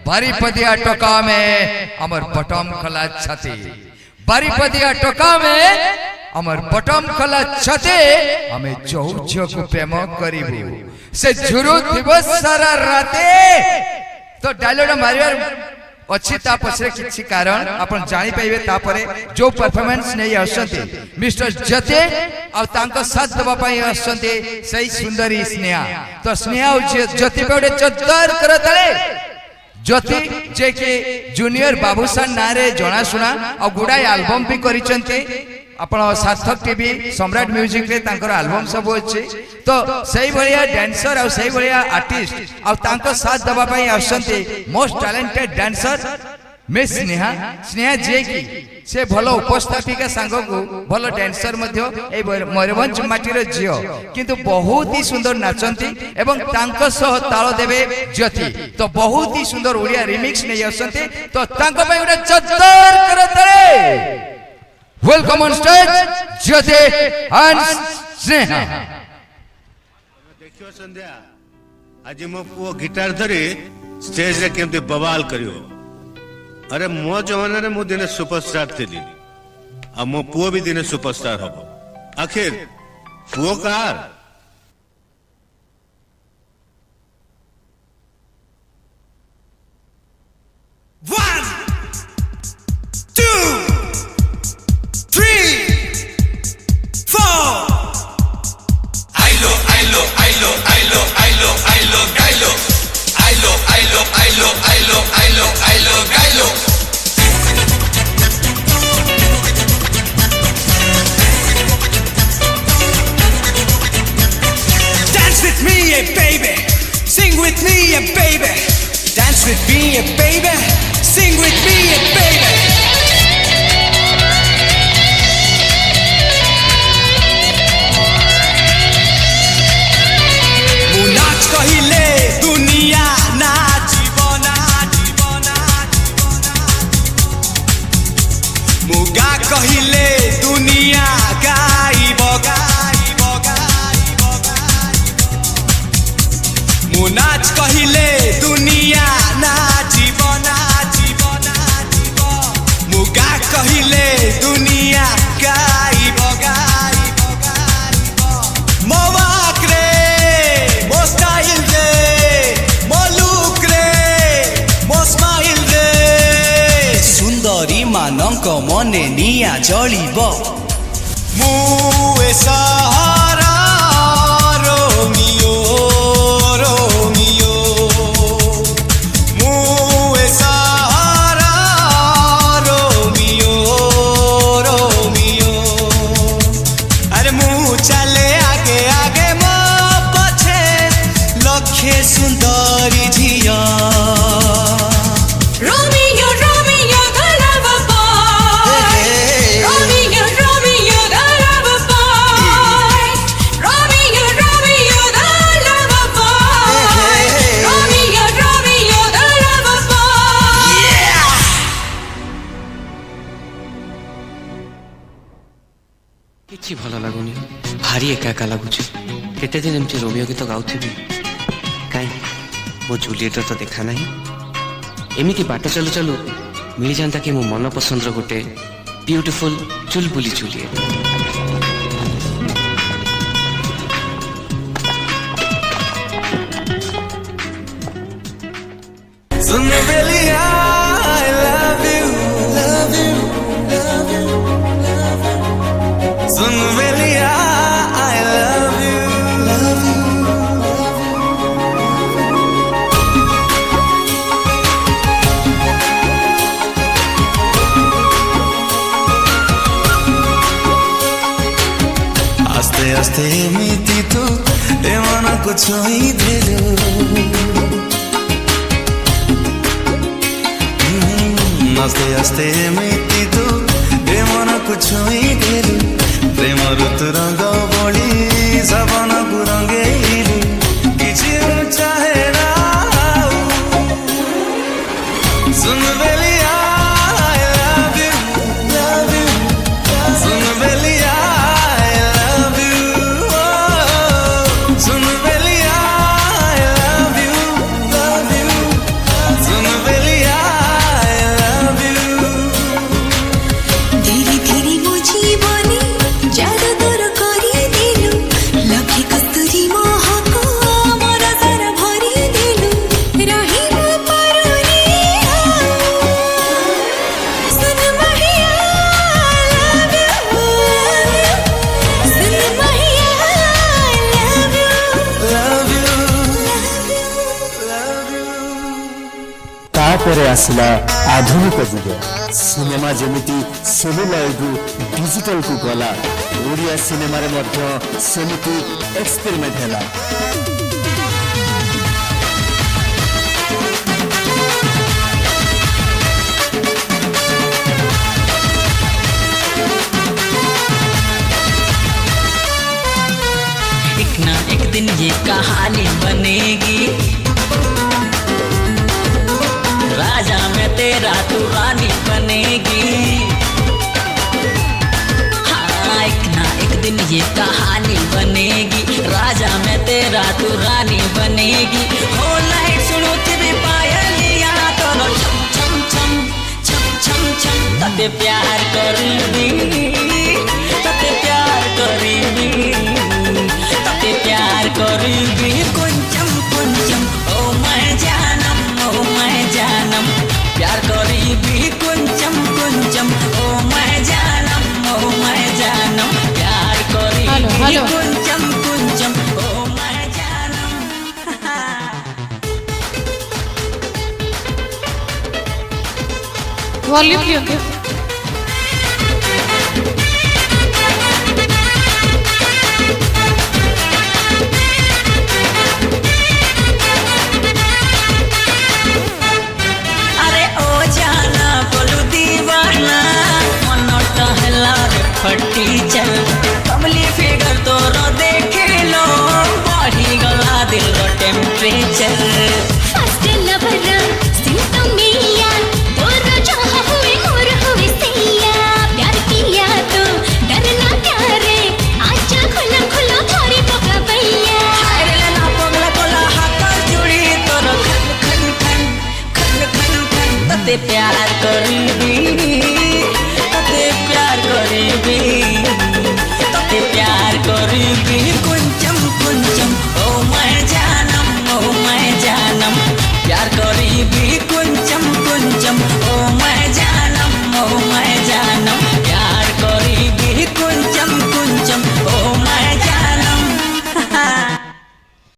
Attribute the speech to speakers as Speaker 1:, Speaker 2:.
Speaker 1: बारीपदिया टोका में अमर बटम खला छते बारीपदिया टोका में अमर बटम खला छते हमें चौझ को प्रेम करिबु से झुरु दिवस सारा राते तो डायलॉग मारियार अच्छी ता पछरे किछि कारण आपण जानि पाइबे ता परे जो परफॉर्मेंस नै आसंते मिस्टर जते आ तांको साथ दबा पई आसंते सही सुंदरी स्नेहा तो स्नेहा जति पे चद्दर करतले ज्योति जे के जूनियर बाबूसान नारे जना सुना आ गुडाई एल्बम भी करिसंते आपण सार्थक टीवी सम्राट म्यूजिक रे तांकर एल्बम सब अछि तो सही भलिया डांसर आ सही भलिया आर्टिस्ट आ तांको साथ दबा पई आसंते most talented dancer miss Sneha Sneha जे की से भलो उपस्थापिका सांग को भलो डांसर मध्य ए मयूरभंज माटीर झियो किंतु बहुत ही सुंदर नाचंती एवं तांको सह ताल देबे ज्योति तो बहुत ही सुंदर ओडिया रिमिक्स नै आसंते तो तांको पई उडा चद्दर करतले welcome on stage Jyoti and Sneha
Speaker 2: देखियो संध्या आज मो पुओ गिटार धरी स्टेज रे केमते बवाल करियो अरे मो जमाना रे मो दिने सुपरस्टार थिली आ मो पुओ भी दिने सुपरस्टार हबो आखिर पुओ car
Speaker 3: One, two, three, four. Ailo, ailo, ailo, ailo, ailo, ailo, gailo. Ailo, ailo, ailo, ailo, ailo, ailo, gailo. Dance with me, baby. Sing with me, baby. Dance with me, baby. Sing with me, baby. नाच कहिले दुनिया नाचिब नाचिब नाचिब मुगा कहिले दुनिया गाइब गाइब गाइब मु नाच कहिले दुनिया नाचिब नाचिब नाचिब मुगा कहिले दुनिया गाइब गाइब गाइब मोवाक रे मो स्टाइल रे मो लुक रे मो स्माइल रे सुंदरी मानक मने निया जलिब मु ए सहारा रोमियो रोमियो मु ए सहारा रोमियो रोमियो अरे मु चले आगे आगे मो पछे लखे सुंदरी झिया
Speaker 4: Romeo, Romeo, the lover boy. Romeo, Romeo, the lover boy. Romeo, Romeo, the lover boy. Romeo, Romeo, the lover boy.
Speaker 5: किछि भल लागुनी भारी एका एका लागुछि केते दिन एमती रोमियो गीत गाउथिबि काई मो जूलियट तो देखा नहीं एमिति बाट चलु चलु मिल जाता कि मो मन पसंद गोटे beautiful Chulbuli Juliet
Speaker 3: soon Beliya I love you love you love you love you soon Beliya I love you love you आस्ते आस्ते एमिति तू ए मन को छोई देलु आस्ते आस्ते एमिति तू ए मन को छोई देलु प्रेम ऋतु रंग बड़ी सपन को रंगेलु किछि चाहे ना सुन बेलिया I love you love you soon Beliya I love you soon Beliya I love you सुन बेलिया
Speaker 6: तापरे आसिला आधुनिक जुग सिनेमा जेमिति सेलुलॉइड रु डिजिटल को गला ओडिया सिनेमा रे मध्य सेमिति एक्सपेरिमेंट हैला।
Speaker 7: एक ना एक दिन ये कहानी बनेगी, राजा में तेरा तू रानी बनेगी। हाँ, एक ना एक दिन ये कहानी बनेगी, राजा में तेरा तू रानी बनेगी। हो लाइट सुनो तेरे पायलिया तोरो छम छम छम छम छम छम, तते प्यार करीबी, तते प्यार करीबी, तते प्यार करीबी कुंचम कुंचम। ओ मैं जानम, ओ मैं जानम, प्यार करीबी कुंचम कुंचम। ओ मैं जानम, ओ मैं जानम, प्यार करीबी कुंचम कुंचम। ओ मैं जानम।
Speaker 8: वॉल्यूम दियंतु।
Speaker 7: फटी चल कमली फिगर तोर देखे लो, बढ़ी गला दिल रो टेम्परेचर।
Speaker 4: फर्स्ट लवर सिम्टम मिया, तोर जहां हुए मोर हुए सैया। प्यार किया तो डरना प्यारे, आजा खुला खुला थारी पका भैया।
Speaker 7: अरे ना पगला कोला हाथ जुड़ी तोर खन खन खन खन खन खन, तते प्यार करी